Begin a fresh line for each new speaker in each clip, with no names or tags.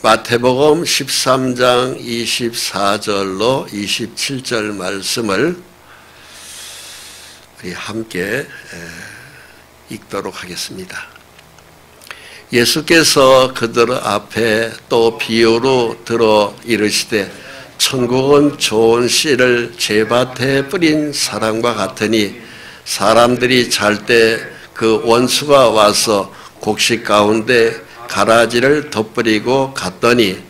마태복음 13장 24절로 27절 말씀을 우리 함께 읽도록 하겠습니다. 예수께서 그들 앞에 또 비유로 들어 이르시되 천국은 좋은 씨를 제밭에 뿌린 사람과 같으니 사람들이 잘 때 그 원수가 와서 곡식 가운데 가라지를 덧뿌리고 갔더니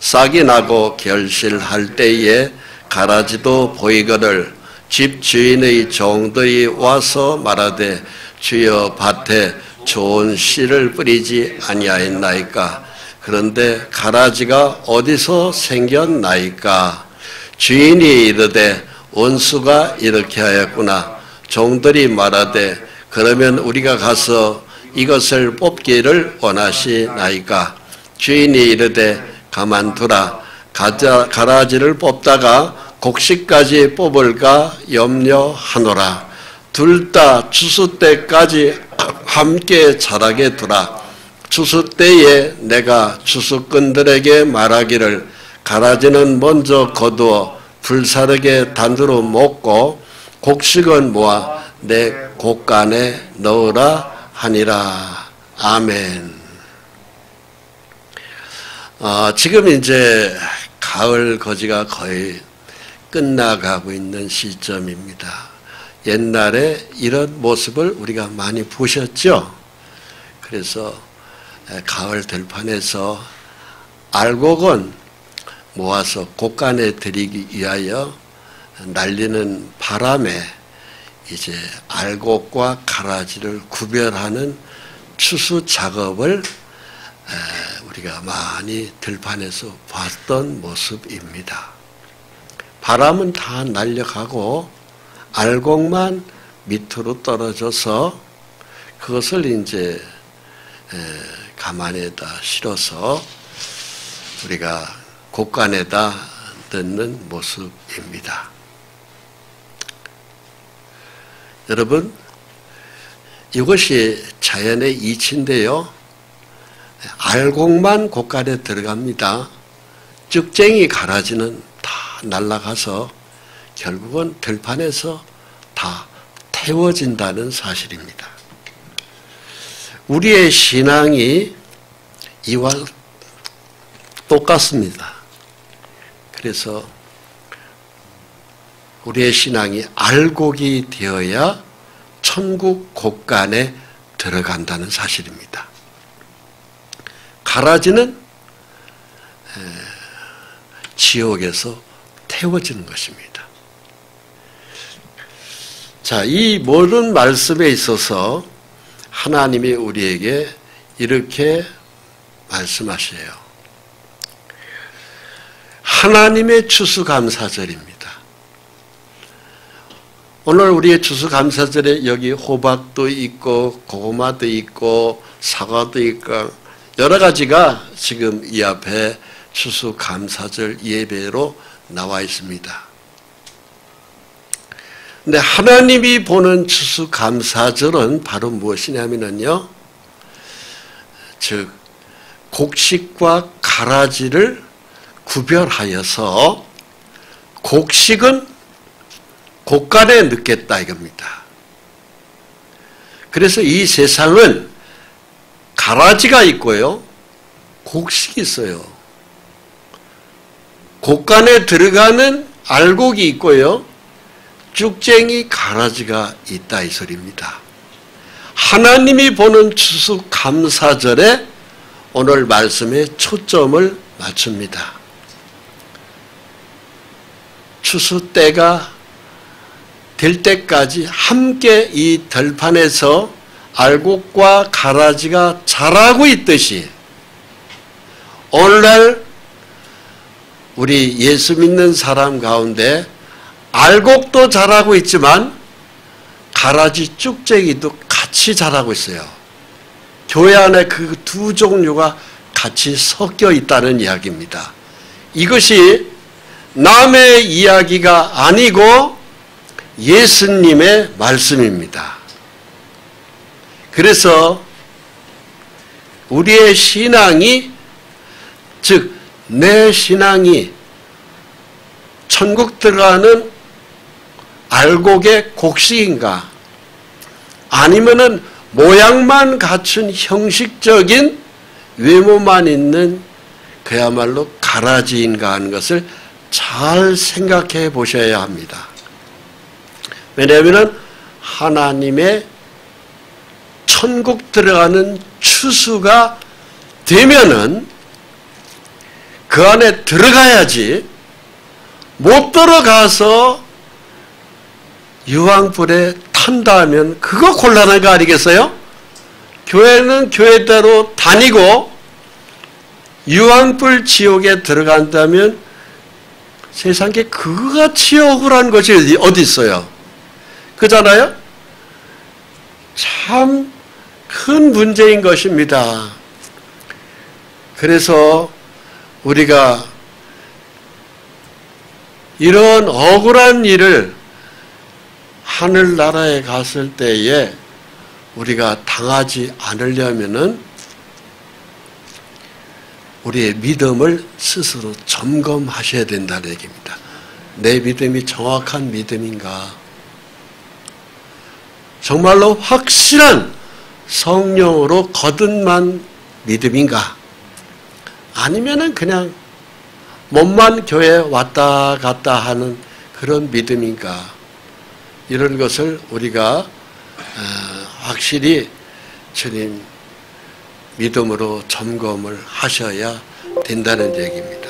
싹이 나고 결실할 때에 가라지도 보이거늘 집 주인의 종들이 와서 말하되 주여 밭에 좋은 씨를 뿌리지 아니하였나이까? 그런데 가라지가 어디서 생겼나이까? 주인이 이르되 원수가 이렇게 하였구나. 종들이 말하되 그러면 우리가 가서 이것을 뽑기를 원하시나이까? 주인이 이르되 가만두라. 가라지를 뽑다가 곡식까지 뽑을까 염려하노라. 둘 다 추수 때까지 함께 자라게 두라. 추수 때에 내가 추수꾼들에게 말하기를 가라지는 먼저 거두어 불사르게 단으로 먹고 곡식은 모아 내 곡간에 넣으라 하니라. 아멘. 지금 이제 가을 거지가 거의 끝나가고 있는 시점입니다. 옛날에 이런 모습을 우리가 많이 보셨죠? 그래서 가을 들판에서 알곡은 모아서 곡간에 들이기 위하여 날리는 바람에 이제 알곡과 가라지를 구별하는 추수 작업을 우리가 많이 들판에서 봤던 모습입니다. 바람은 다 날려가고 알곡만 밑으로 떨어져서 그것을 이제 가만에다 실어서 우리가 곡간에다 넣는 모습입니다. 여러분, 이것이 자연의 이치인데요. 알곡만 곡간에 들어갑니다. 쭉쟁이 가라지는 다 날아가서 결국은 들판에서 다 태워진다는 사실입니다. 우리의 신앙이 이와 똑같습니다. 그래서 우리의 신앙이 알곡이 되어야 천국 곡간에 들어간다는 사실입니다. 가라지는 지옥에서 태워지는 것입니다. 자, 이 모든 말씀에 있어서 하나님이 우리에게 이렇게 말씀하셔요. 하나님의 추수감사절입니다. 오늘 우리의 추수감사절에 여기 호박도 있고 고구마도 있고 사과도 있고 여러 가지가 지금 이 앞에 추수감사절 예배로 나와 있습니다. 근데 하나님이 보는 추수감사절은 바로 무엇이냐면요, 즉 곡식과 가라지를 구별하여서 곡식은 곡간에 넣겠다 이겁니다. 그래서 이 세상은 가라지가 있고요, 곡식이 있어요. 곡간에 들어가는 알곡이 있고요, 쭉쟁이 가라지가 있다 이 소리입니다. 하나님이 보는 추수감사절에 오늘 말씀에 초점을 맞춥니다. 추수 때가 될 때까지 함께 이 들판에서 알곡과 가라지가 자라고 있듯이 오늘날 우리 예수 믿는 사람 가운데 알곡도 자라고 있지만 가라지 쭉쟁이도 같이 자라고 있어요. 교회 안에 그 두 종류가 같이 섞여 있다는 이야기입니다. 이것이 남의 이야기가 아니고 예수님의 말씀입니다. 그래서 우리의 신앙이 즉 내 신앙이 천국 들어가는 알곡의 곡식인가, 아니면은 모양만 갖춘 형식적인 외모만 있는 그야말로 가라지인가 하는 것을 잘 생각해 보셔야 합니다. 왜냐하면 하나님의 천국 들어가는 추수가 되면은 그 안에 들어가야지, 못 들어가서 유황불에 탄다 하면 그거 곤란한 거 아니겠어요? 교회는 교회대로 다니고 유황불 지옥에 들어간다면 세상에 그거같이 억울한 것이 어디 있어요? 그잖아요? 참 큰 문제인 것입니다. 그래서 우리가 이런 억울한 일을 하늘나라에 갔을 때에 우리가 당하지 않으려면은 우리의 믿음을 스스로 점검하셔야 된다는 얘기입니다. 내 믿음이 정확한 믿음인가? 정말로 확실한 성령으로 거듭난 믿음인가? 아니면은 그냥 몸만 교회에 왔다 갔다 하는 그런 믿음인가? 이런 것을 우리가 확실히 주님 믿음으로 점검을 하셔야 된다는 얘기입니다.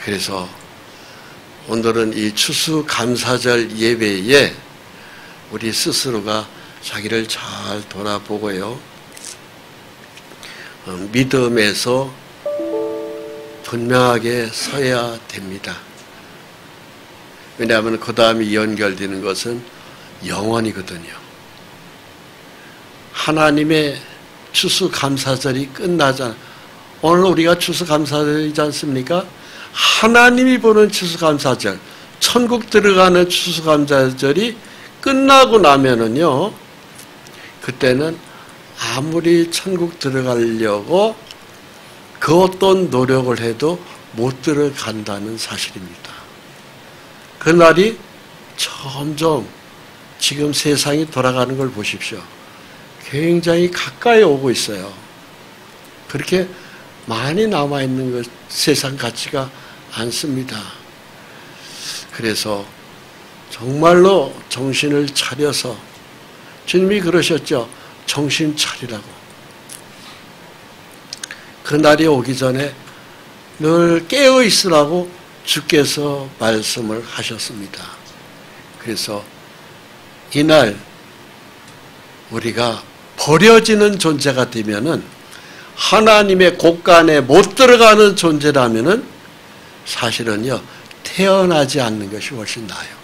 그래서 오늘은 이 추수감사절 예배에 우리 스스로가 자기를 잘 돌아보고요, 믿음에서 분명하게 서야 됩니다. 왜냐하면 그 다음에 연결되는 것은 영원이거든요. 하나님의 추수감사절이 끝나잖아요. 오늘 우리가 추수감사절이지 않습니까? 하나님이 보는 추수감사절, 천국 들어가는 추수감사절이 끝나고 나면은요, 그때는 아무리 천국 들어가려고 그 어떤 노력을 해도 못 들어간다는 사실입니다. 그날이 점점 지금 세상이 돌아가는 걸 보십시오. 굉장히 가까이 오고 있어요. 그렇게 많이 남아있는 것 세상 같지가 않습니다. 그래서 정말로 정신을 차려서, 주님이 그러셨죠. 정신 차리라고. 그날이 오기 전에 늘 깨어 있으라고 주께서 말씀을 하셨습니다. 그래서 이날 우리가 버려지는 존재가 되면은, 하나님의 곳간에 못 들어가는 존재라면은 사실은요, 태어나지 않는 것이 훨씬 나아요.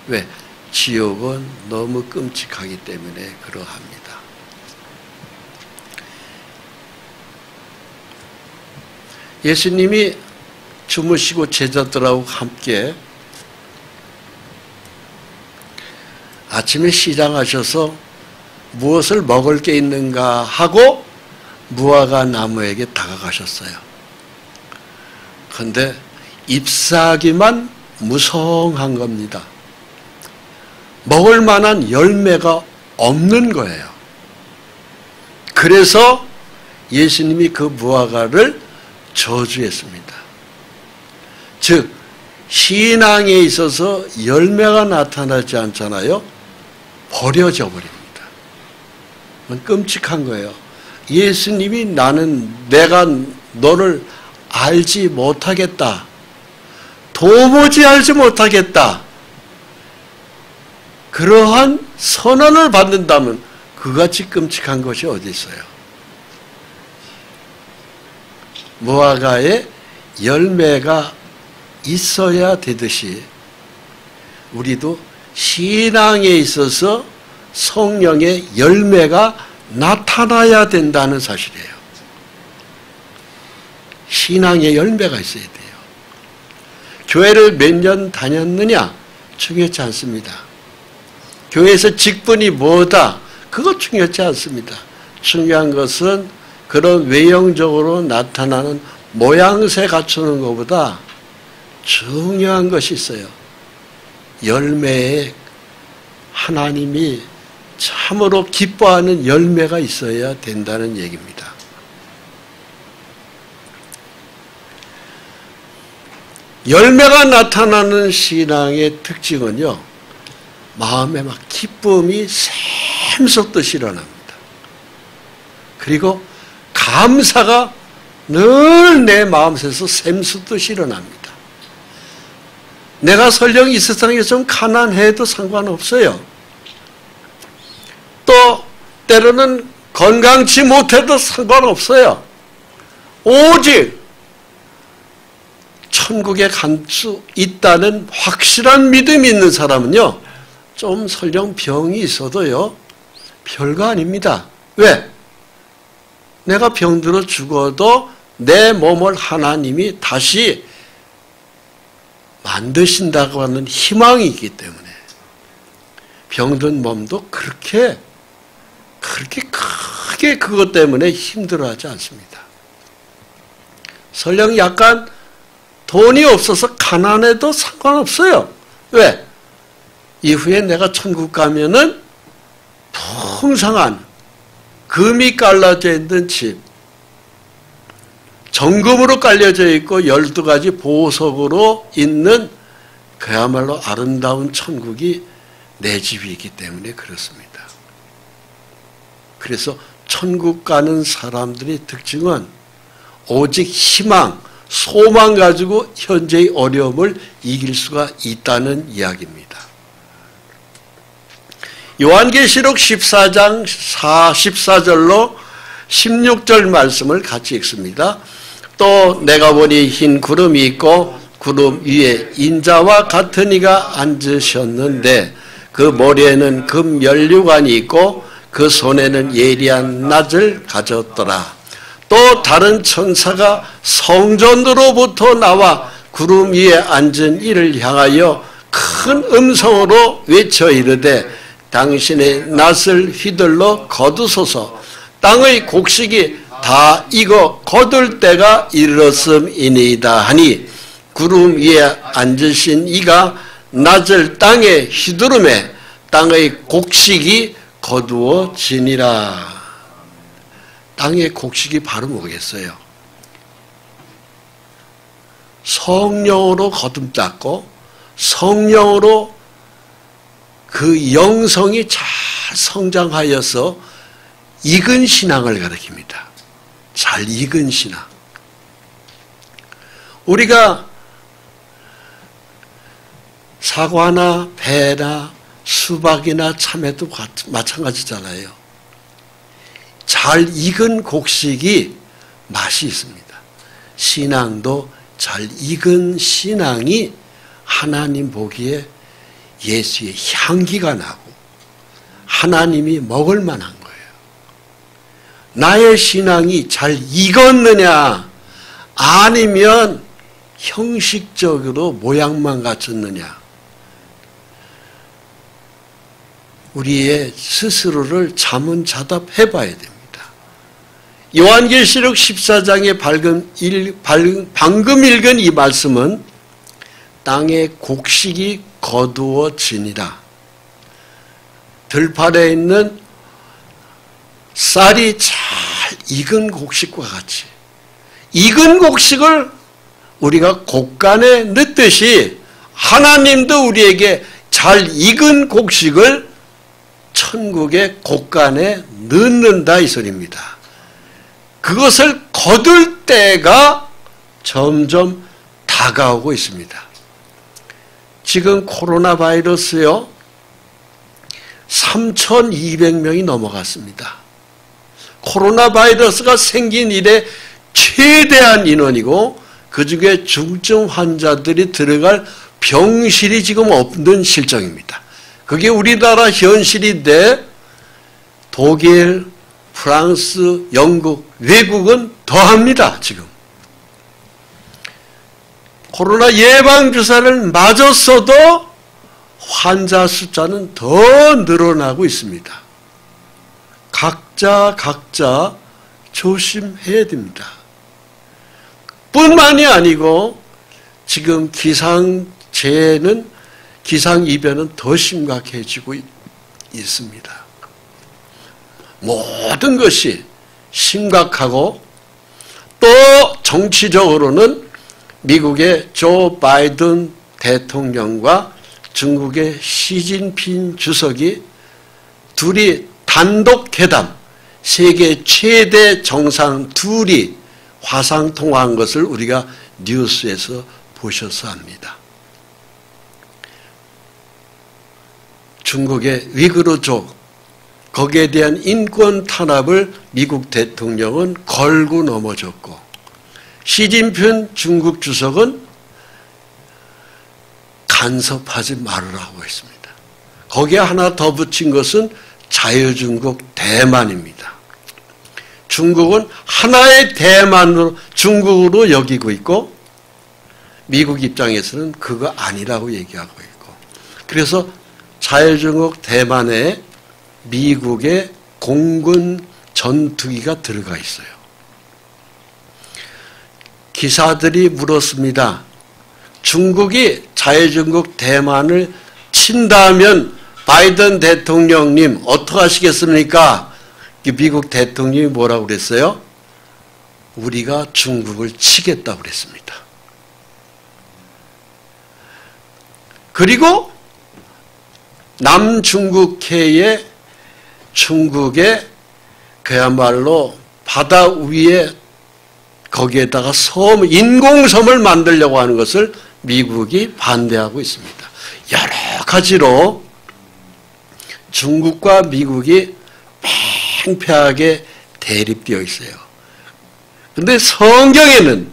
왜? 지옥은 너무 끔찍하기 때문에 그러합니다. 예수님이 주무시고 제자들하고 함께 아침에 시장하셔서 무엇을 먹을 게 있는가 하고 무화과 나무에게 다가가셨어요. 그런데 잎사귀만 무성한 겁니다. 먹을 만한 열매가 없는 거예요. 그래서 예수님이 그 무화과를 저주했습니다. 즉 신앙에 있어서 열매가 나타나지 않잖아요. 버려져 버립니다. 끔찍한 거예요. 예수님이 내가 너를 알지 못하겠다. 도무지 알지 못하겠다. 그러한 선언을 받는다면 그같이 끔찍한 것이 어디 있어요? 무화과에 열매가 있어야 되듯이 우리도 신앙에 있어서 성령의 열매가 나타나야 된다는 사실이에요. 신앙의 열매가 있어야 돼요. 교회를 몇 년 다녔느냐? 중요하지 않습니다. 교회에서 직분이 뭐다? 그거 중요하지 않습니다. 중요한 것은 그런 외형적으로 나타나는 모양새 갖추는 것보다 중요한 것이 있어요. 열매에 하나님이 참으로 기뻐하는 열매가 있어야 된다는 얘기입니다. 열매가 나타나는 신앙의 특징은요, 마음에 막 기쁨이 샘솟듯이 일어납니다. 그리고 감사가 늘 내 마음속에서 샘솟듯이 일어납니다. 내가 설령 이 세상에 좀 가난해도 상관없어요. 또 때로는 건강치 못해도 상관없어요. 오직 천국에 갈 수 있다는 확실한 믿음이 있는 사람은요, 좀 설령 병이 있어도요, 별거 아닙니다. 왜? 내가 병들어 죽어도 내 몸을 하나님이 다시 만드신다고 하는 희망이 있기 때문에 병든 몸도 그렇게 크게 그것 때문에 힘들어하지 않습니다. 설령 약간 돈이 없어서 가난해도 상관없어요. 왜? 이후에 내가 천국 가면은 풍성한 금이 깔려져 있는 집, 정금으로 깔려져 있고 12가지 보석으로 있는 그야말로 아름다운 천국이 내 집이 있기 때문에 그렇습니다. 그래서 천국 가는 사람들의 특징은 오직 희망, 소망 가지고 현재의 어려움을 이길 수가 있다는 이야기입니다. 요한계시록 14장 14절로 16절 말씀을 같이 읽습니다. 또 내가 보니 흰 구름이 있고 구름 위에 인자와 같은 이가 앉으셨는데 그 머리에는 금 면류관이 있고 그 손에는 예리한 낫을 가졌더라. 또 다른 천사가 성전으로부터 나와 구름 위에 앉은 이를 향하여 큰 음성으로 외쳐 이르되 당신의 낫을 휘둘러 거두소서. 땅의 곡식이 다 익어 거둘 때가 이르렀음이니이다 하니 구름 위에 앉으신 이가 낫을 땅에 휘두르매 땅의 곡식이 거두어지니라. 땅의 곡식이 바로 뭐겠어요? 성령으로 거듭났고 성령으로 그 영성이 잘 성장하여서 익은 신앙을 가리킵니다. 잘 익은 신앙. 우리가 사과나 배나 수박이나 참외도 마찬가지잖아요. 잘 익은 곡식이 맛이 있습니다. 신앙도 잘 익은 신앙이 하나님 보기에 예수의 향기가 나고 하나님이 먹을 만한 거예요. 나의 신앙이 잘 익었느냐 아니면 형식적으로 모양만 갖췄느냐, 우리의 스스로를 자문자답해 봐야 됩니다. 요한계시록 14장의 방금 읽은 이 말씀은 땅의 곡식이 거두어지니라. 들판에 있는 쌀이 잘 익은 곡식과 같이 익은 곡식을 우리가 곡간에 넣듯이 하나님도 우리에게 잘 익은 곡식을 천국의 곡간에 넣는다 이 소리입니다. 그것을 거둘 때가 점점 다가오고 있습니다. 지금 코로나 바이러스요 3,200명이 넘어갔습니다. 코로나 바이러스가 생긴 이래 최대한 인원이고 그 중에 중증 환자들이 들어갈 병실이 지금 없는 실정입니다. 그게 우리나라 현실인데 독일, 프랑스, 영국, 외국은 더합니다. 지금. 코로나 예방주사를 맞았어도 환자 숫자는 더 늘어나고 있습니다. 각자 조심해야 됩니다. 뿐만이 아니고 지금 기상재해는 기상이변은 더 심각해지고 있습니다. 모든 것이 심각하고 또 정치적으로는 미국의 조 바이든 대통령과 중국의 시진핑 주석이 둘이 단독 회담, 세계 최대 정상 둘이 화상 통화한 것을 우리가 뉴스에서 보셔서 합니다. 중국의 위구르족, 거기에 대한 인권 탄압을 미국 대통령은 걸고 넘어졌고, 시진핑 중국 주석은 간섭하지 말으라고 했습니다. 거기에 하나 더 붙인 것은 자유중국 대만입니다. 중국은 하나의 대만으로 중국으로 여기고 있고 미국 입장에서는 그거 아니라고 얘기하고 있고, 그래서 자유중국 대만에 미국의 공군 전투기가 들어가 있어요. 기사들이 물었습니다. 중국이 자유중국 대만을 친다면 바이든 대통령님 어떡하시겠습니까? 미국 대통령이 뭐라고 그랬어요? 우리가 중국을 치겠다고 그랬습니다. 그리고 남중국해의 중국의 그야말로 바다 위에 거기에다가 인공섬을 만들려고 하는 것을 미국이 반대하고 있습니다. 여러 가지로 중국과 미국이 팽팽하게 대립되어 있어요. 그런데 성경에는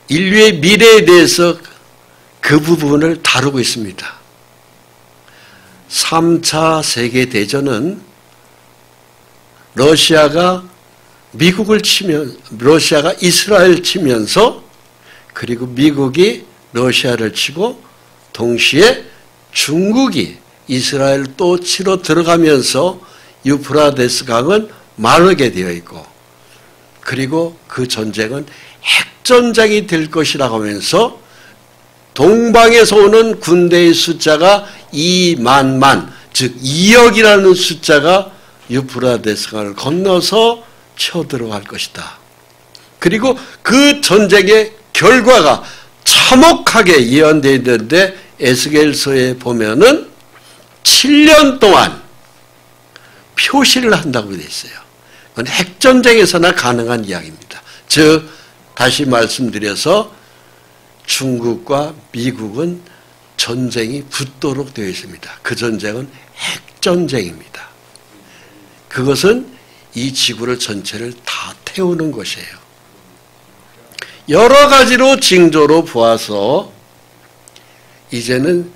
인류의 미래에 대해서 그 부분을 다루고 있습니다. 3차 세계대전은 러시아가 이스라엘 치면서, 그리고 미국이 러시아를 치고 동시에 중국이 이스라엘 또 치러 들어가면서 유프라데스 강은 마르게 되어 있고, 그리고 그 전쟁은 핵전쟁이 될 것이라고 하면서 동방에서 오는 군대의 숫자가 2만, 즉 2억이라는 숫자가 유프라데스 강을 건너서 쳐들어갈 것이다. 그리고 그 전쟁의 결과가 참혹하게 예언되어 있는데 에스겔서에 보면은 7년 동안 표시를 한다고 되어 있어요. 그건 핵전쟁에서나 가능한 이야기입니다. 즉 다시 말씀드려서 중국과 미국은 전쟁이 붙도록 되어 있습니다. 그 전쟁은 핵전쟁입니다. 그것은 이 지구를 전체를 다 태우는 것이에요. 여러 가지로 징조로 보아서 이제는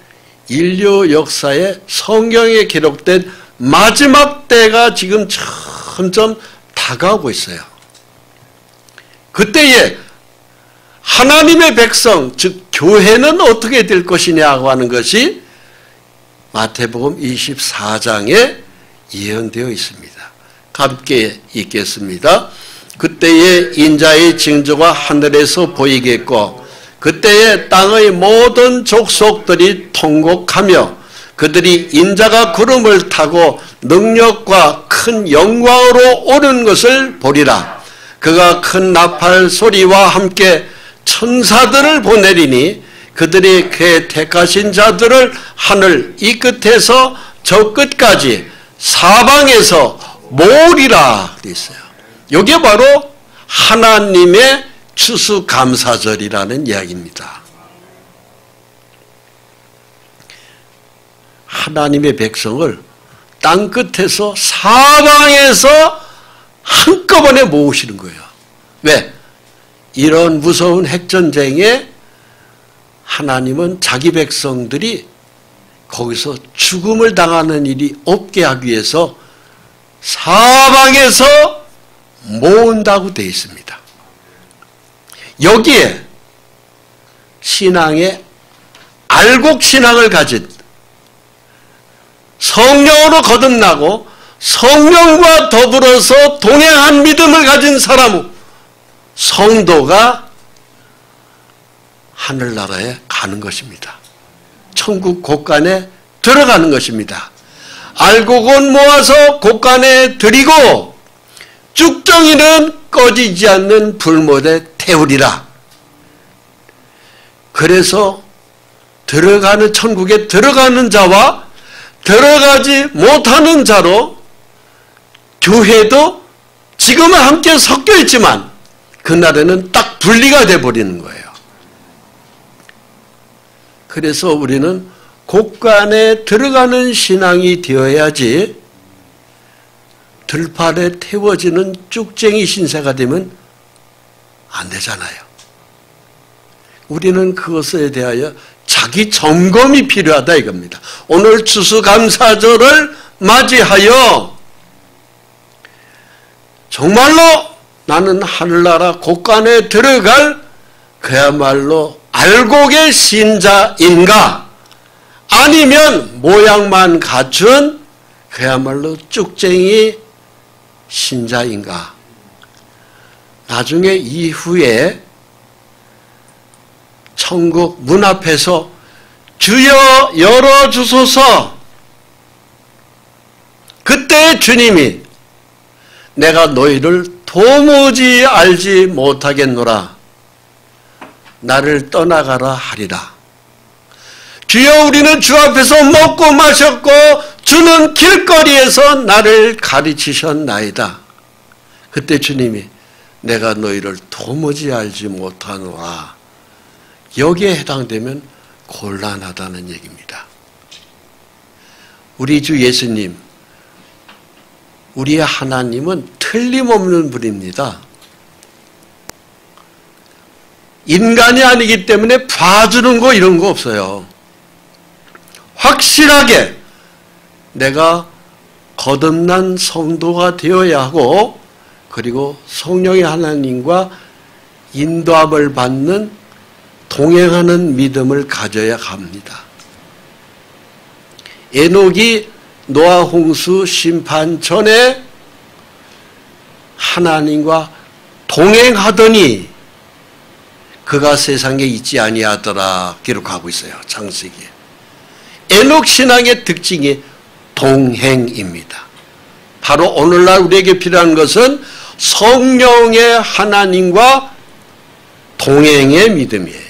인류 역사에 성경에 기록된 마지막 때가 지금 점점 다가오고 있어요. 그때에 하나님의 백성, 즉 교회는 어떻게 될 것이냐고 하는 것이 마태복음 24장에 예언되어 있습니다. 함께 읽겠습니다. 그때에 인자의 징조가 하늘에서 보이겠고 그때에 땅의 모든 족속들이 통곡하며 그들이 인자가 구름을 타고 능력과 큰 영광으로 오는 것을 보리라. 그가 큰 나팔 소리와 함께 천사들을 보내리니 그들이 그의 택하신 자들을 하늘 이 끝에서 저 끝까지 사방에서 모으리라 되어 있어요. 이게 바로 하나님의 추수감사절이라는 이야기입니다. 하나님의 백성을 땅끝에서 사방에서 한꺼번에 모으시는 거예요. 왜? 이런 무서운 핵전쟁에 하나님은 자기 백성들이 거기서 죽음을 당하는 일이 없게 하기 위해서 사방에서 모은다고 되어 있습니다. 여기에 신앙의 알곡신앙을 가진 성령으로 거듭나고 성령과 더불어서 동행한 믿음을 가진 사람, 성도가 하늘나라에 가는 것입니다. 천국 곳간에 들어가는 것입니다. 알곡은 모아서 곳간에 들이고 쭉정이는 꺼지지 않는 불못에 태우리라. 그래서 들어가는 천국에 들어가는 자와 들어가지 못하는 자로 교회도 지금은 함께 섞여 있지만 그날에는 딱 분리가 되어버리는 거예요. 그래서 우리는 곳간에 들어가는 신앙이 되어야지 들판에 태워지는 쭉쟁이 신세가 되면 안 되잖아요. 우리는 그것에 대하여 자기 점검이 필요하다 이겁니다. 오늘 추수감사절을 맞이하여 정말로 나는 하늘나라 곳간에 들어갈 그야말로 알곡의 신자인가, 아니면 모양만 갖춘 그야말로 쭉쟁이 신자인가. 나중에 이후에 천국 문 앞에서 주여 열어주소서, 그때 주님이 내가 너희를 도무지 알지 못하겠노라, 나를 떠나가라 하리라. 주여 우리는 주 앞에서 먹고 마셨고 주는 길거리에서 나를 가르치셨나이다. 그때 주님이 내가 너희를 도무지 알지 못하노라. 여기에 해당되면 곤란하다는 얘기입니다. 우리 주 예수님, 우리의 하나님은 틀림없는 분입니다. 인간이 아니기 때문에 봐주는 거 이런 거 없어요. 확실하게 내가 거듭난 성도가 되어야 하고, 그리고 성령의 하나님과 인도함을 받는 동행하는 믿음을 가져야 합니다. 에녹이 노아 홍수 심판 전에 하나님과 동행하더니 그가 세상에 있지 아니하더라 기록하고 있어요. 창세기에. 에녹 신앙의 특징이 동행입니다. 바로 오늘날 우리에게 필요한 것은 성령의 하나님과 동행의 믿음이에요.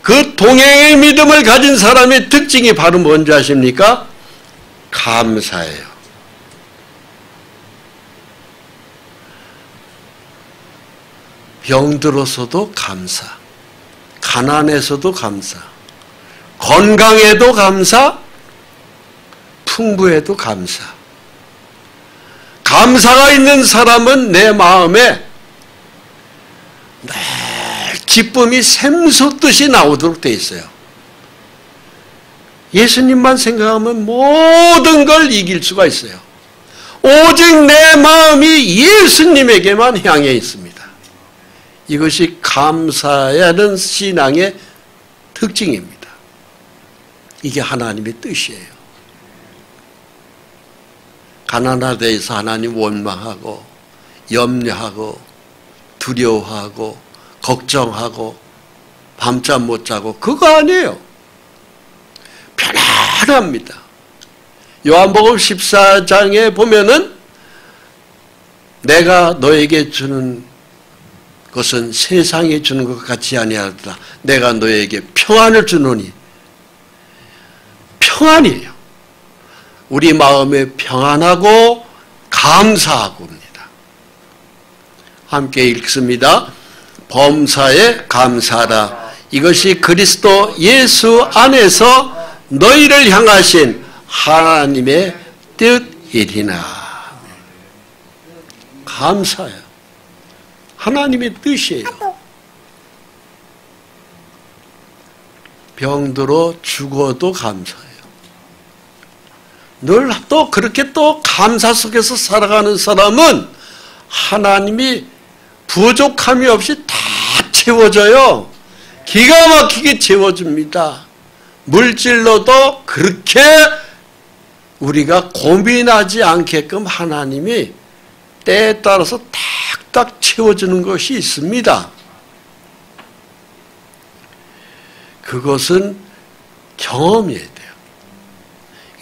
그 동행의 믿음을 가진 사람의 특징이 바로 뭔지 아십니까? 감사예요. 병들어서도 감사, 가난해서도 감사, 건강에도 감사, 풍부에도 감사. 감사가 있는 사람은 내 마음에 늘 기쁨이 샘솟듯이 나오도록 되어 있어요. 예수님만 생각하면 모든 걸 이길 수가 있어요. 오직 내 마음이 예수님에게만 향해 있습니다. 이것이 감사하는 신앙의 특징입니다. 이게 하나님의 뜻이에요. 가난하다 해서 하나님 원망하고 염려하고 두려워하고 걱정하고 밤잠 못 자고 그거 아니에요. 편안합니다. 요한복음 14장에 보면은 내가 너에게 주는 것은 세상에 주는 것 같지 아니하다. 내가 너에게 평안을 주노니. 평안이에요. 우리 마음에 평안하고 감사하고입니다. 함께 읽습니다. 범사에 감사하라. 이것이 그리스도 예수 안에서 너희를 향하신 하나님의 뜻이리나. 감사해요. 하나님의 뜻이에요. 병들어 죽어도 감사해요. 늘 또 그렇게 또 감사 속에서 살아가는 사람은 하나님이 부족함이 없이 다 채워져요. 기가 막히게 채워줍니다. 물질로도 그렇게 우리가 고민하지 않게끔 하나님이 때에 따라서 딱딱 채워주는 것이 있습니다. 그것은 경험이어야 돼요.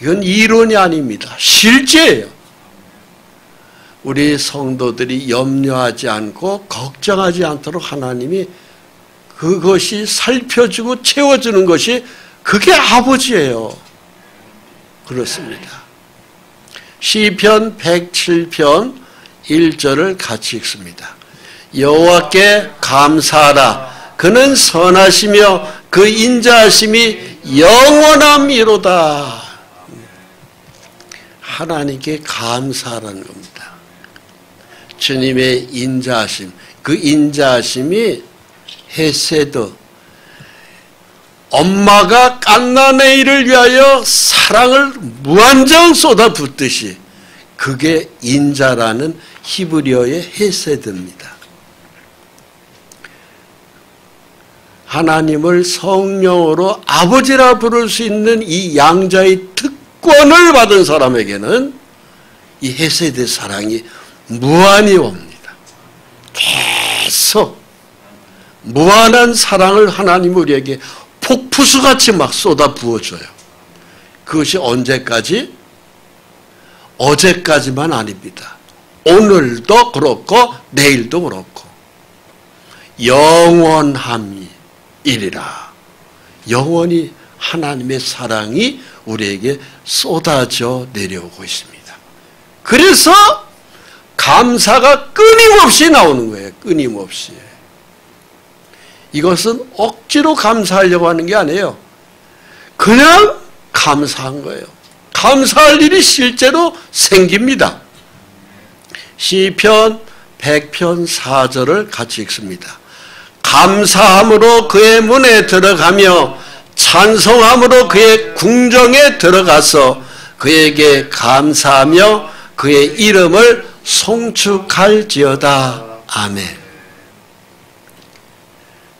이건 이론이 아닙니다. 실제예요. 우리 성도들이 염려하지 않고 걱정하지 않도록 하나님이 그것이 살펴주고 채워주는 것이 그게 아버지예요. 그렇습니다. 시편 107편 1절을 같이 읽습니다. 여호와께 감사하라. 그는 선하시며 그 인자하심이 영원함이로다. 하나님께 감사하라는 겁니다. 주님의 인자하심, 그 인자하심이 헤세드, 엄마가 갓난아이를 위하여 사랑을 무한정 쏟아붓듯이 그게 인자라는 히브리어의 헤세드입니다. 하나님을 성령으로 아버지라 부를 수 있는 이 양자의 특권을 받은 사람에게는 이 헤세드 사랑이 무한히 옵니다. 계속 무한한 사랑을 하나님 우리에게 폭푸수같이 막 쏟아 부어줘요. 그것이 언제까지? 어제까지만 아닙니다. 오늘도 그렇고 내일도 그렇고 영원함이리라. 영원히 하나님의 사랑이 우리에게 쏟아져 내려오고 있습니다. 그래서 감사가 끊임없이 나오는 거예요. 끊임없이. 이것은 억지로 감사하려고 하는 게 아니에요. 그냥 감사한 거예요. 감사할 일이 실제로 생깁니다. 시편 100편 4절을 같이 읽습니다. 감사함으로 그의 문에 들어가며 찬송함으로 그의 궁정에 들어가서 그에게 감사하며 그의 이름을 송축할지어다. 아멘.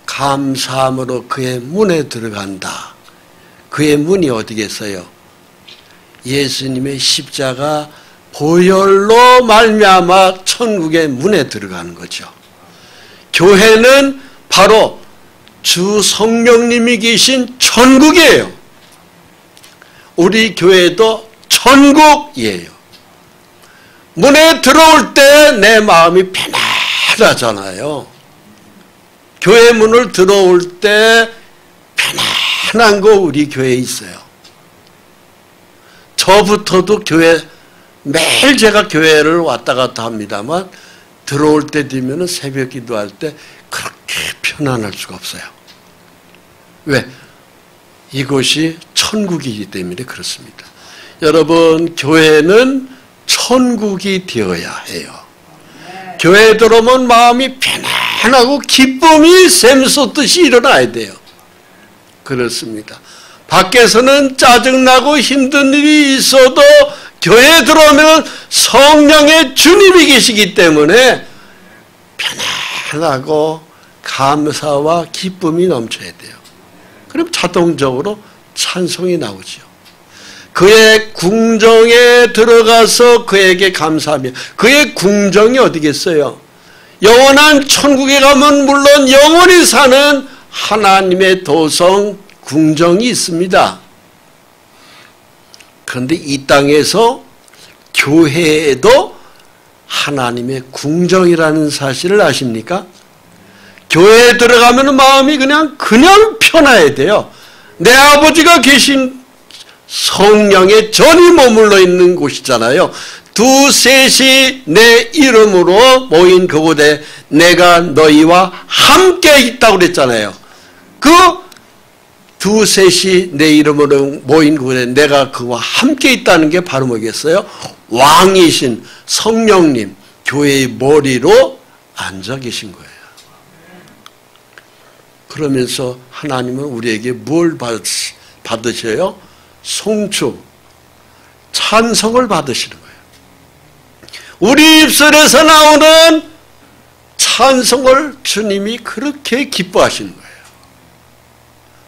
감사함으로 그의 문에 들어간다. 그의 문이 어디겠어요? 예수님의 십자가 보혈로 말미암아 천국의 문에 들어가는 거죠. 교회는 바로 주 성령님이 계신 천국이에요. 우리 교회도 천국이에요. 문에 들어올 때 내 마음이 편안하잖아요. 교회 문을 들어올 때 편안한 거 우리 교회에 있어요. 저부터도 교회 매일 제가 교회를 왔다 갔다 합니다만 들어올 때 되면 새벽 기도할 때 그렇게 편안할 수가 없어요. 왜? 이곳이 천국이기 때문에 그렇습니다. 여러분, 교회는 천국이 되어야 해요. 교회에 들어오면 마음이 편안하고 기쁨이 샘솟듯이 일어나야 돼요. 그렇습니다. 밖에서는 짜증나고 힘든 일이 있어도 교회에 들어오면 성령의 주님이 계시기 때문에 편안하고 감사와 기쁨이 넘쳐야 돼요. 그럼 자동적으로 찬송이 나오죠. 그의 궁정에 들어가서 그에게 감사하며, 그의 궁정이 어디겠어요? 영원한 천국에 가면 물론 영원히 사는 하나님의 도성 궁정이 있습니다. 그런데 이 땅에서 교회에도 하나님의 궁정이라는 사실을 아십니까? 교회에 들어가면 마음이 그냥 편해야 돼요. 내 아버지가 계신 성령의 전이 머물러 있는 곳이잖아요. 두셋이 내 이름으로 모인 그곳에 내가 너희와 함께 있다고 그랬잖아요. 그 두셋이 내 이름으로 모인 곳에 내가 그와 함께 있다는 게 바로 뭐겠어요? 왕이신 성령님, 교회의 머리로 앉아 계신 거예요. 그러면서 하나님은 우리에게 뭘 받으셔요? 송축, 찬송을 받으시는 거예요. 우리 입술에서 나오는 찬송을 주님이 그렇게 기뻐하시는 거예요.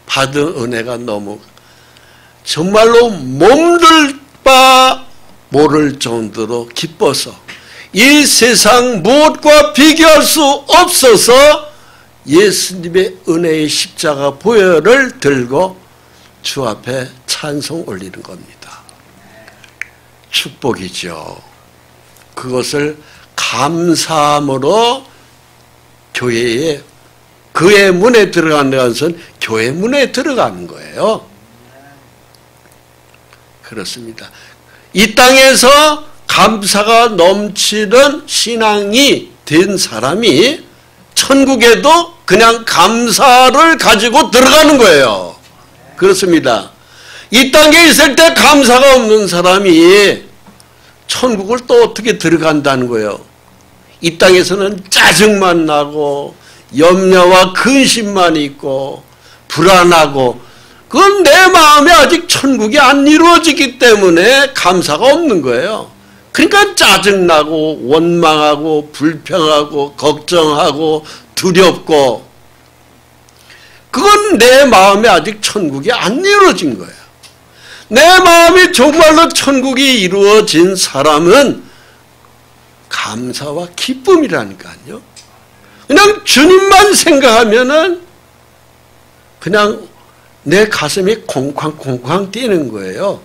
받은 은혜가 너무 정말로 몸둘 바 모를 정도로 기뻐서 이 세상 무엇과 비교할 수 없어서 예수님의 은혜의 십자가 보혈을 들고 주 앞에 찬송 올리는 겁니다. 축복이죠. 그것을 감사함으로 교회에, 그의 문에 들어가는 것은 교회 문에 들어가는 거예요. 그렇습니다. 이 땅에서 감사가 넘치는 신앙이 된 사람이 천국에도 그냥 감사를 가지고 들어가는 거예요. 그렇습니다. 이 땅에 있을 때 감사가 없는 사람이 천국을 또 어떻게 들어간다는 거예요. 이 땅에서는 짜증만 나고 염려와 근심만 있고 불안하고, 그건 내 마음에 아직 천국이 안 이루어지기 때문에 감사가 없는 거예요. 그러니까 짜증나고 원망하고 불평하고 걱정하고 두렵고, 그건 내 마음에 아직 천국이 안 이루어진 거예요. 내 마음이 정말로 천국이 이루어진 사람은 감사와 기쁨이라니까요. 그냥 주님만 생각하면은 그냥 내 가슴이 콩쾅콩쾅 뛰는 거예요.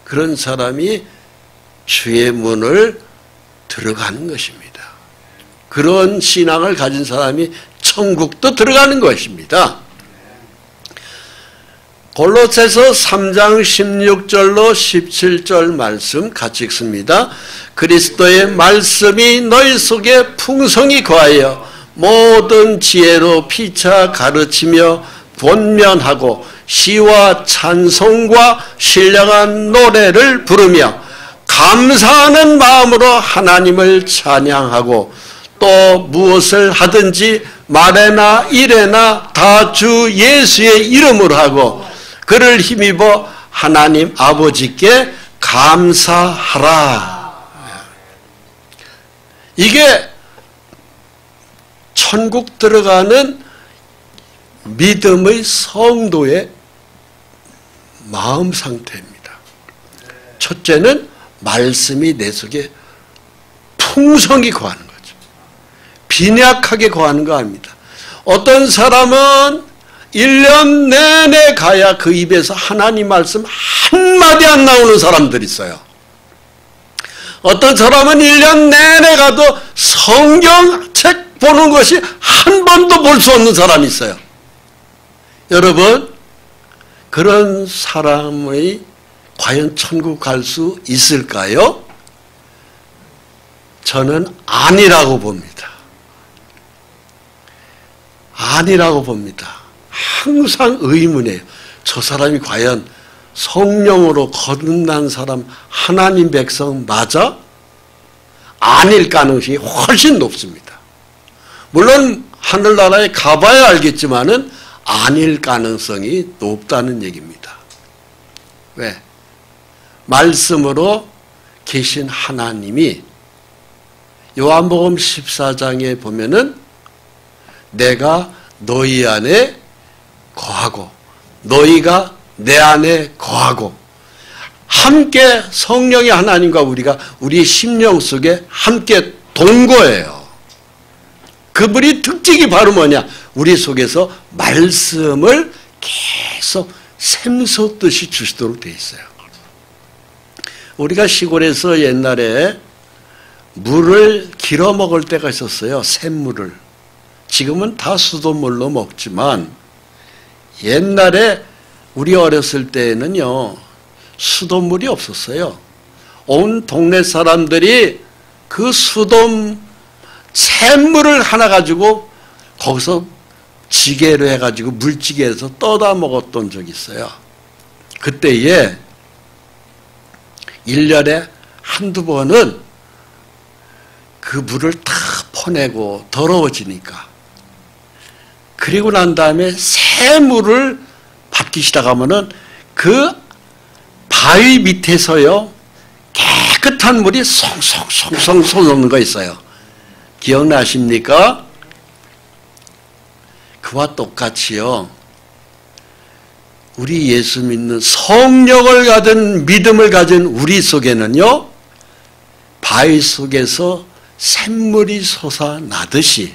그런 사람이 주의 문을 들어가는 것입니다. 그런 신앙을 가진 사람이 천국도 들어가는 것입니다. 골로새서 3장 16절로 17절 말씀 같이 읽습니다. 그리스도의 말씀이 너희 속에 풍성히 거하여 모든 지혜로 피차 가르치며 권면하고 시와 찬송과 신령한 노래를 부르며 감사하는 마음으로 하나님을 찬양하고, 또 무엇을 하든지 말에나 일에나 다 주 예수의 이름으로 하고 그를 힘입어 하나님 아버지께 감사하라. 이게 천국 들어가는 믿음의 성도의 마음 상태입니다. 첫째는 말씀이 내 속에 풍성히 거하는 거죠. 빈약하게 거하는 거 아닙니다. 어떤 사람은 1년 내내 가야 그 입에서 하나님 말씀 한마디 안 나오는 사람들이 있어요. 어떤 사람은 1년 내내 가도 성경책 보는 것이 한 번도 볼 수 없는 사람이 있어요. 여러분, 그런 사람의 과연 천국 갈 수 있을까요? 저는 아니라고 봅니다. 아니라고 봅니다. 항상 의문이에요. 저 사람이 과연 성령으로 거듭난 사람, 하나님 백성 맞아? 아닐 가능성이 훨씬 높습니다. 물론 하늘나라에 가봐야 알겠지만은 아닐 가능성이 높다는 얘기입니다. 왜? 말씀으로 계신 하나님이 요한복음 14장에 보면은 내가 너희 안에 거하고 너희가 내 안에 거하고, 함께 성령의 하나님과 우리가 우리 심령 속에 함께 동거해요. 그분이 특징이 바로 뭐냐? 우리 속에서 말씀을 계속 샘솟듯이 주시도록 되어 있어요. 우리가 시골에서 옛날에 물을 길어 먹을 때가 있었어요. 샘물을. 지금은 다 수돗물로 먹지만 옛날에 우리 어렸을 때에는요, 수돗물이 없었어요. 온 동네 사람들이 그 샘물을 하나 가지고 거기서 지게로 해가지고 물지게에서 떠다 먹었던 적이 있어요. 그때에 1년에 한두 번은 그 물을 다 퍼내고 더러워지니까, 그리고 난 다음에 새 물을 받기 시작하면은 그 바위 밑에서요 깨끗한 물이 송송송송 솟는 거 있어요. 기억나십니까? 그와 똑같이요, 우리 예수 믿는 성령을 가진 믿음을 가진 우리 속에는요, 바위 속에서 샘물이 솟아나듯이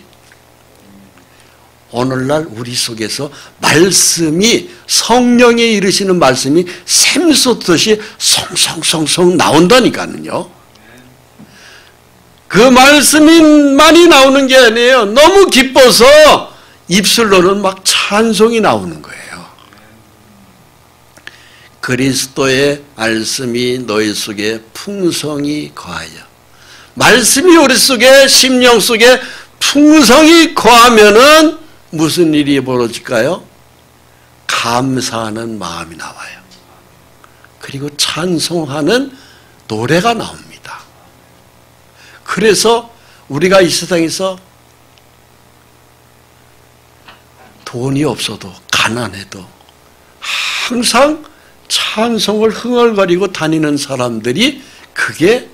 오늘날 우리 속에서 말씀이, 성령이 이르시는 말씀이 샘솟듯이 송송송송 나온다니까요. 그 말씀이 많이 나오는 게 아니에요. 너무 기뻐서 입술로는 막 찬송이 나오는 거예요. 그리스도의 말씀이 너희 속에 풍성히 거하여, 말씀이 우리 속에, 심령 속에 풍성히 거하면은 무슨 일이 벌어질까요? 감사하는 마음이 나와요. 그리고 찬송하는 노래가 나옵니다. 그래서 우리가 이 세상에서 돈이 없어도, 가난해도 항상 찬송을 흥얼거리고 다니는 사람들이, 그게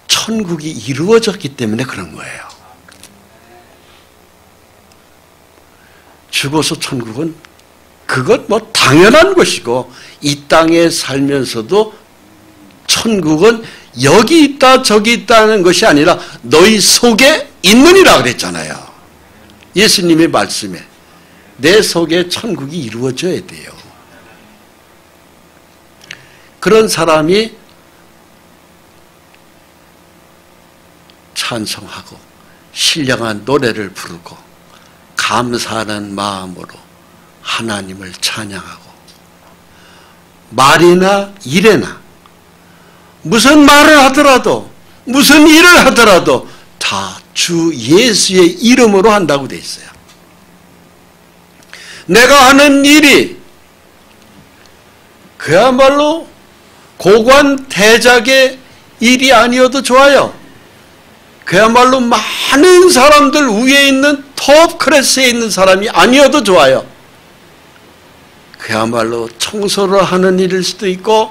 천국이 이루어졌기 때문에 그런 거예요. 죽어서 천국은 그것 뭐 당연한 것이고, 이 땅에 살면서도 천국은 여기 있다 저기 있다는 것이 아니라 너희 속에 있느니라 그랬잖아요. 예수님의 말씀에 내 속에 천국이 이루어져야 돼요. 그런 사람이 찬송하고 신령한 노래를 부르고 감사하는 마음으로 하나님을 찬양하고, 말이나 일에나 무슨 말을 하더라도 무슨 일을 하더라도 다 주 예수의 이름으로 한다고 돼 있어요. 내가 하는 일이 그야말로 고관 대작의 일이 아니어도 좋아요. 그야말로 많은 사람들 위에 있는 톱 클래스에 있는 사람이 아니어도 좋아요. 그야말로 청소를 하는 일일 수도 있고,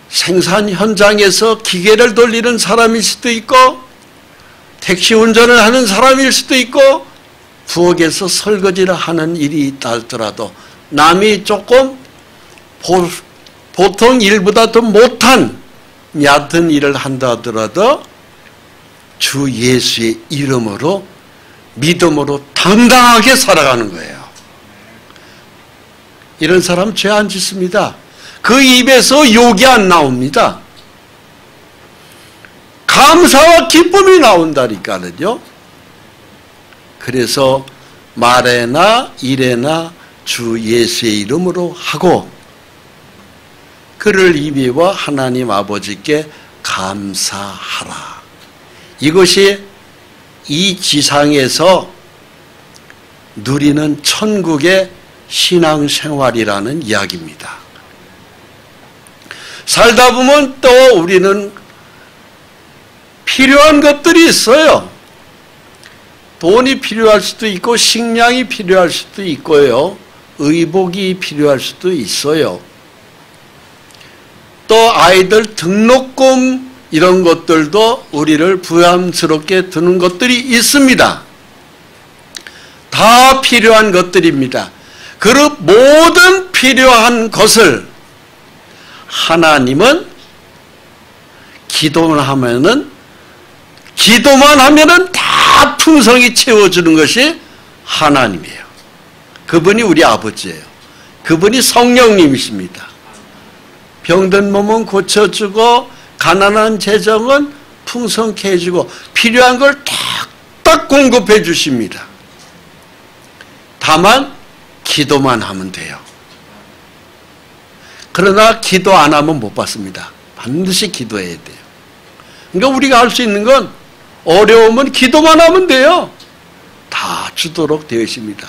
생산 현장에서 기계를 돌리는 사람일 수도 있고, 택시 운전을 하는 사람일 수도 있고, 부엌에서 설거지를 하는 일이 있다 하더라도, 남이 조금 보통 일보다 더 못한 얕은 일을 한다 하더라도 주 예수의 이름으로, 믿음으로 당당하게 살아가는 거예요. 이런 사람 죄 안 짓습니다. 그 입에서 욕이 안 나옵니다. 감사와 기쁨이 나온다니까요. 그래서 말에나 일에나 주 예수의 이름으로 하고, 그를 입에와 하나님 아버지께 감사하라. 이것이 이 지상에서 누리는 천국의 신앙생활이라는 이야기입니다. 살다 보면 또 우리는 필요한 것들이 있어요. 돈이 필요할 수도 있고, 식량이 필요할 수도 있고요, 의복이 필요할 수도 있어요. 또 아이들 등록금 이런 것들도 우리를 부담스럽게 드는 것들이 있습니다. 다 필요한 것들입니다. 그 모든 필요한 것을 하나님은 기도만 하면은 다 풍성히 채워주는 것이 하나님이에요. 그분이 우리 아버지예요. 그분이 성령님이십니다. 병든 몸은 고쳐주고, 가난한 재정은 풍성케 해주고, 필요한 걸 딱 공급해 주십니다. 다만 기도만 하면 돼요. 그러나 기도 안 하면 못 받습니다. 반드시 기도해야 돼요. 그러니까 우리가 할 수 있는 건, 어려우면 기도만 하면 돼요. 다 주도록 되어 있습니다.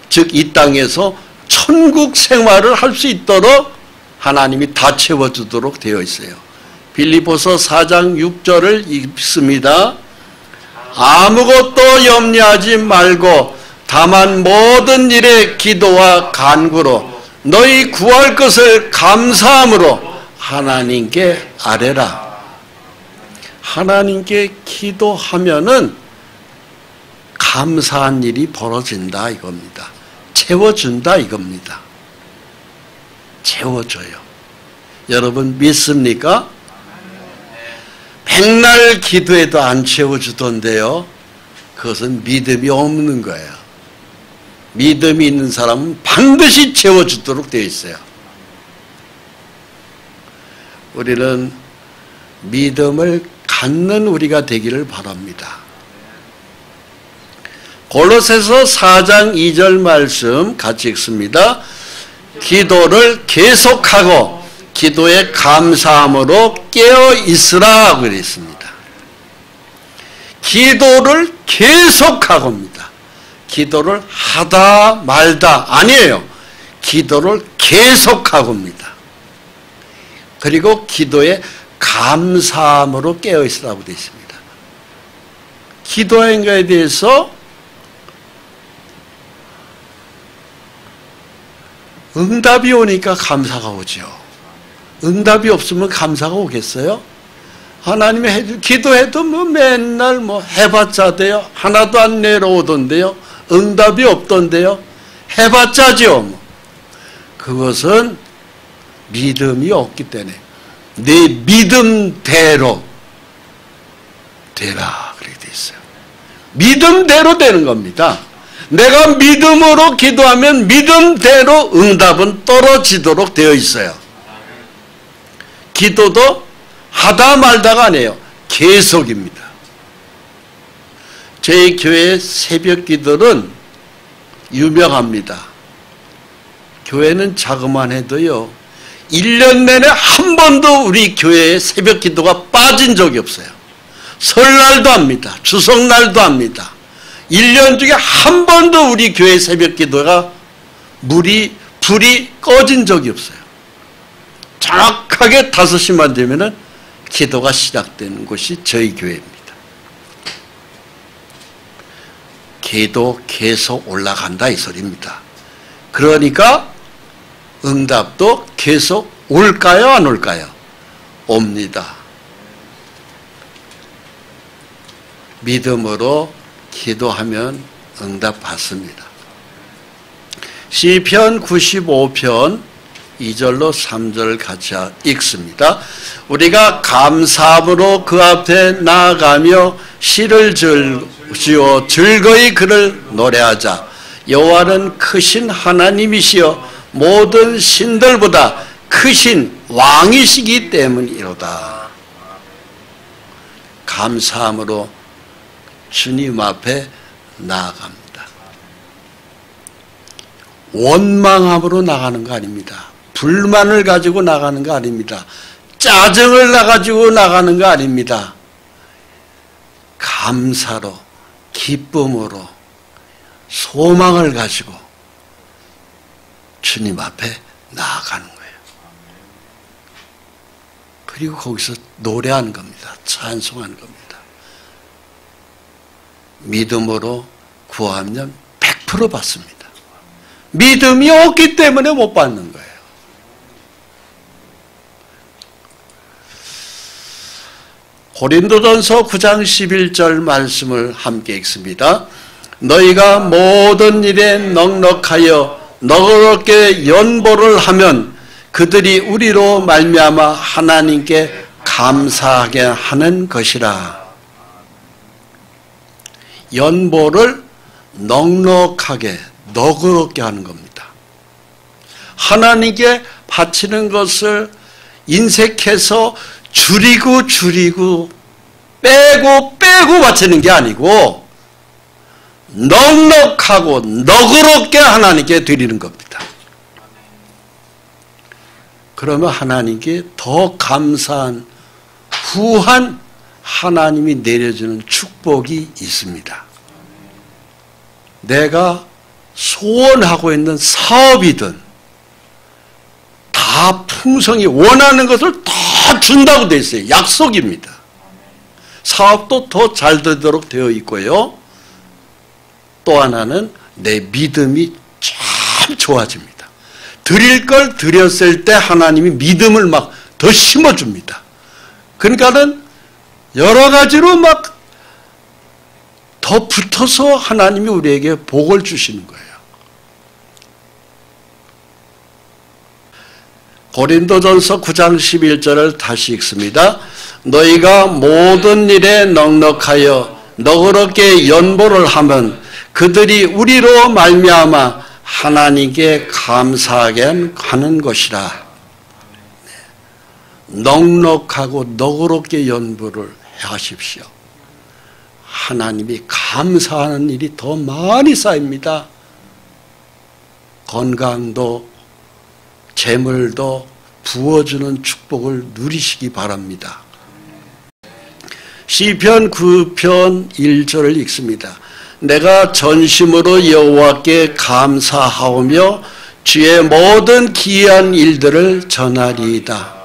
즉 이 땅에서 천국 생활을 할 수 있도록 하나님이 다 채워주도록 되어 있어요. 빌립보서 4장 6절을 읽습니다. 아무것도 염려하지 말고 다만 모든 일에 기도와 간구로 너희 구할 것을 감사함으로 하나님께 아뢰라. 하나님께 기도하면은 감사한 일이 벌어진다 이겁니다. 채워준다 이겁니다. 채워줘요. 여러분 믿습니까? 백날 기도해도 안 채워주던데요. 그것은 믿음이 없는 거예요. 믿음이 있는 사람은 반드시 채워주도록 되어 있어요. 우리는 믿음을 갖는 우리가 되기를 바랍니다. 골로새서 4장 2절 말씀 같이 읽습니다. 기도를 계속하고 기도에 감사함으로 깨어 있으라 그랬습니다. 기도를 계속하고입니다. 기도를 하다 말다 아니에요. 기도를 계속하고입니다. 그리고 기도에 감사함으로 깨어 있으라고 되어 있습니다. 기도하는 것에 대해서 응답이 오니까 감사가 오죠. 응답이 없으면 감사가 오겠어요? 하나님이 기도해도 뭐 맨날 뭐 해봤자 돼요. 하나도 안 내려오던데요. 응답이 없던데요. 해봤자죠. 뭐. 그것은 믿음이 없기 때문에 내 믿음대로 되라 그렇게 돼 있어요. 믿음대로 되는 겁니다. 내가 믿음으로 기도하면 믿음대로 응답은 떨어지도록 되어 있어요. 기도도 하다 말다가 아니에요. 계속입니다. 저희 교회 새벽 기도는 유명합니다. 교회는 자그만해도요. 1년 내내 한 번도 우리 교회에 새벽 기도가 빠진 적이 없어요. 설날도 합니다. 추석날도 합니다. 1년 중에 한 번도 우리 교회 새벽 기도가 불이 꺼진 적이 없어요. 정확하게 5시만 되면은 기도가 시작되는 곳이 저희 교회입니다. 기도 계속 올라간다 이 소리입니다. 그러니까 응답도 계속 올까요? 안 올까요? 옵니다. 믿음으로 기도하면 응답 받습니다. 시편 95편 2절로 3절 같이 읽습니다. 우리가 감사함으로 그 앞에 나아가며 시를 지어 즐거이 그를 노래하자. 여호와는 크신 하나님이시여 모든 신들보다 크신 왕이시기 때문이로다. 감사함으로 주님 앞에 나아갑니다. 원망함으로 나가는 거 아닙니다. 불만을 가지고 나가는 거 아닙니다. 짜증을 가지고 나가는 거 아닙니다. 감사로, 기쁨으로, 소망을 가지고 주님 앞에 나아가는 거예요. 그리고 거기서 노래하는 겁니다. 찬송하는 겁니다. 믿음으로 구하면 100% 받습니다. 믿음이 없기 때문에 못 받는 거예요. 고린도전서 9장 11절 말씀을 함께 읽습니다. 너희가 모든 일에 넉넉하여 너그럽게 연보를 하면 그들이 우리로 말미암아 하나님께 감사하게 하는 것이라. 연보를 넉넉하게 너그럽게 하는 겁니다. 하나님께 바치는 것을 인색해서 줄이고 빼고 바치는 게 아니고 넉넉하고 너그럽게 하나님께 드리는 겁니다. 그러면 하나님께 더 감사한 후한 하나님이 내려주는 축복이 있습니다. 내가 소원하고 있는 사업이든 다 풍성히 원하는 것을 다 준다고 되어 있어요. 약속입니다. 사업도 더 잘 되도록 되어 있고요. 또 하나는 내 믿음이 참 좋아집니다. 드릴 걸 드렸을 때 하나님이 믿음을 막 더 심어줍니다. 그러니까는 여러 가지로 막 더 붙어서 하나님이 우리에게 복을 주시는 거예요. 고린도전서 9장 11절을 다시 읽습니다. 너희가 모든 일에 넉넉하여 너그럽게 연보를 하면 그들이 우리로 말미암아 하나님께 감사하게 하는 것이라. 넉넉하고 너그럽게 연보를 하십시오. 하나님이 감사하는 일이 더 많이 쌓입니다. 건강도 재물도 부어주는 축복을 누리시기 바랍니다. 시편 9편 1절을 읽습니다. 내가 전심으로 여호와께 감사하오며 주의 모든 기이한 일들을 전하리이다.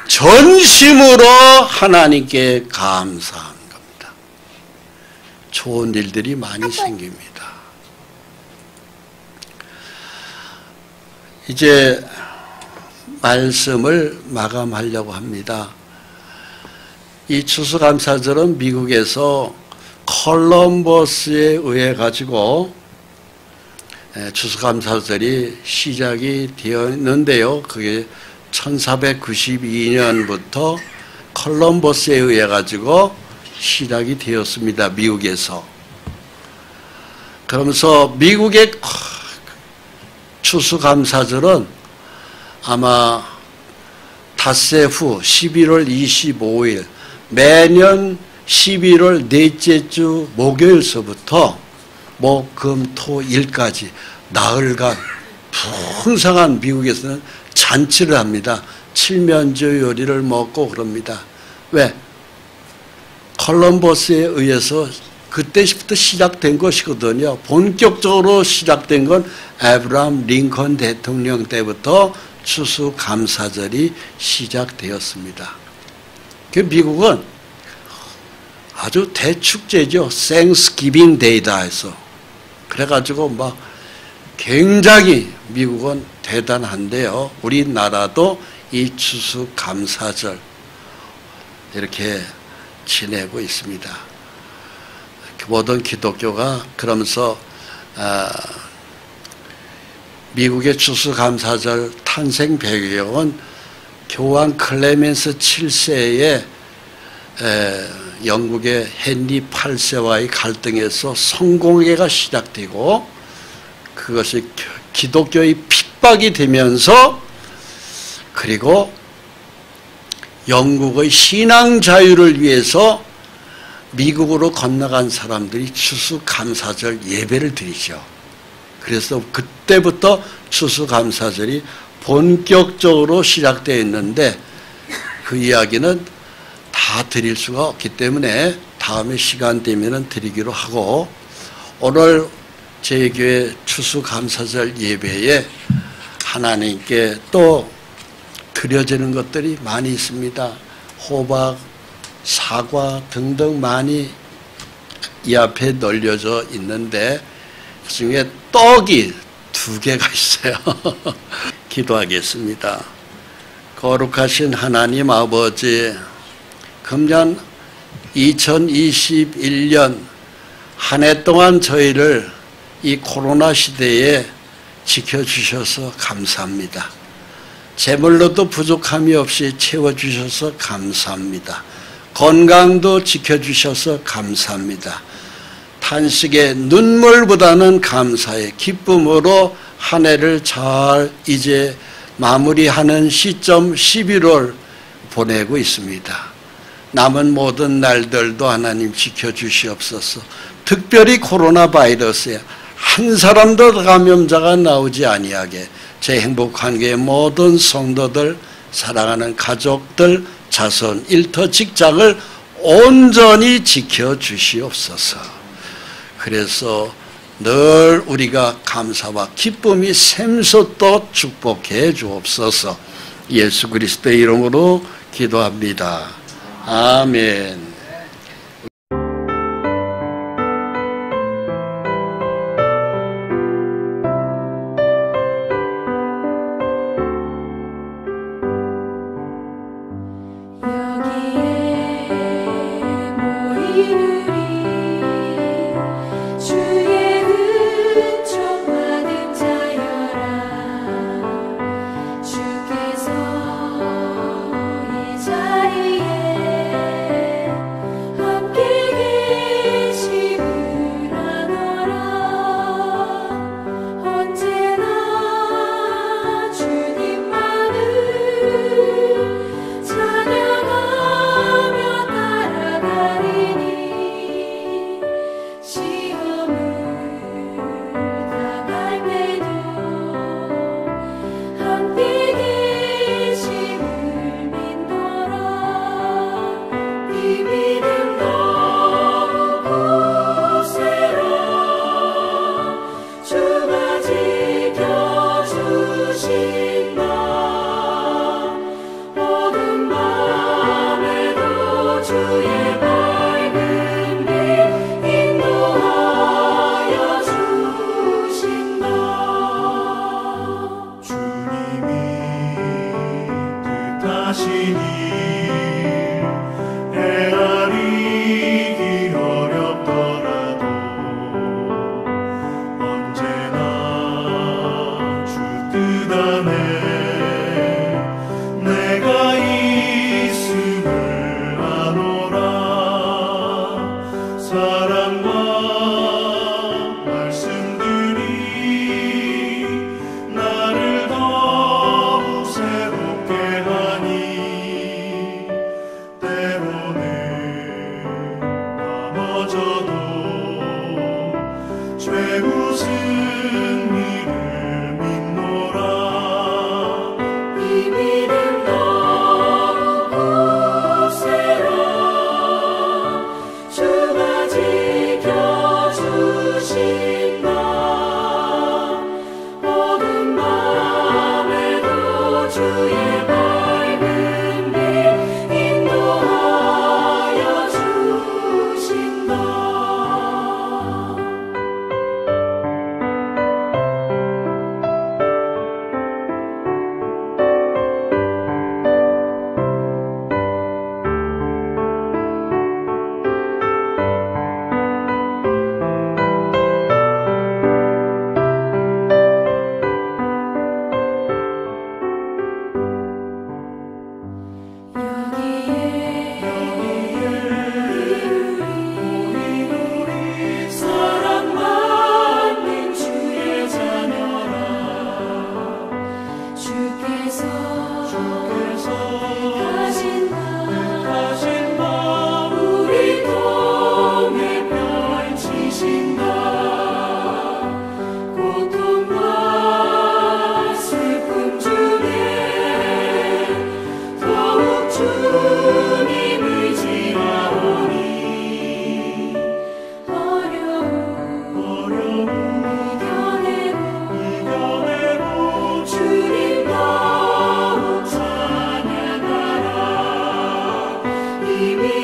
전심으로 하나님께 감사한 겁니다. 좋은 일들이 많이 생깁니다. 이제 말씀을 마감하려고 합니다. 이 추수감사절은 미국에서 콜럼버스에 의해 가지고 추수감사절이 시작이 되었는데요. 그게 1492년부터 콜럼버스에 의해 가지고 시작이 되었습니다. 미국에서. 그러면서 미국의 추수감사절은 아마 닷새 후 11월 25일 매년 11월 넷째 주 목요일서부터 목, 금, 토, 일까지 나흘간 풍성한 미국에서는 잔치를 합니다. 칠면조 요리를 먹고 그럽니다. 왜? 콜럼버스에 의해서 그때부터 시작된 것이거든요. 본격적으로 시작된 건 아브라함 링컨 대통령 때부터 추수감사절이 시작되었습니다. 그 미국은 아주 대축제죠. Thanksgiving Day다 해서. 그래가지고 막 굉장히 미국은 대단한데요. 우리나라도 이 추수감사절 이렇게 지내고 있습니다. 모든 기독교가 그러면서 미국의 추수감사절 탄생 배경은 교황 클레멘스 7세의 영국의 헨리 8세와의 갈등에서 성공회가 시작되고 그것이 기독교의 핍박이 되면서 그리고 영국의 신앙 자유를 위해서 미국으로 건너간 사람들이 추수감사절 예배를 드리죠. 그래서 그때부터 추수감사절이 본격적으로 시작되어 있는데 그 이야기는 다 드릴 수가 없기 때문에 다음에 시간 되면 드리기로 하고 오늘 제 교회 추수감사절 예배에 하나님께 또 드려지는 것들이 많이 있습니다. 호박, 사과 등등 많이 이 앞에 널려져 있는데 그 중에 떡이 2개가 있어요. 기도하겠습니다. 거룩하신 하나님 아버지, 금년 2021년 한 해 동안 저희를 이 코로나 시대에 지켜주셔서 감사합니다. 재물로도 부족함이 없이 채워주셔서 감사합니다. 건강도 지켜주셔서 감사합니다. 탄식의 눈물보다는 감사의 기쁨으로 한 해를 잘 이제 마무리하는 시점 11월 보내고 있습니다. 남은 모든 날들도 하나님 지켜주시옵소서. 특별히 코로나 바이러스에 한 사람도 감염자가 나오지 아니하게 제 행복한 교회 모든 성도들, 사랑하는 가족들, 자손, 일터, 직장을 온전히 지켜주시옵소서. 그래서 늘 우리가 감사와 기쁨이 샘솟도록 축복해 주옵소서. 예수 그리스도의 이름으로 기도합니다. 아멘.
주께 주님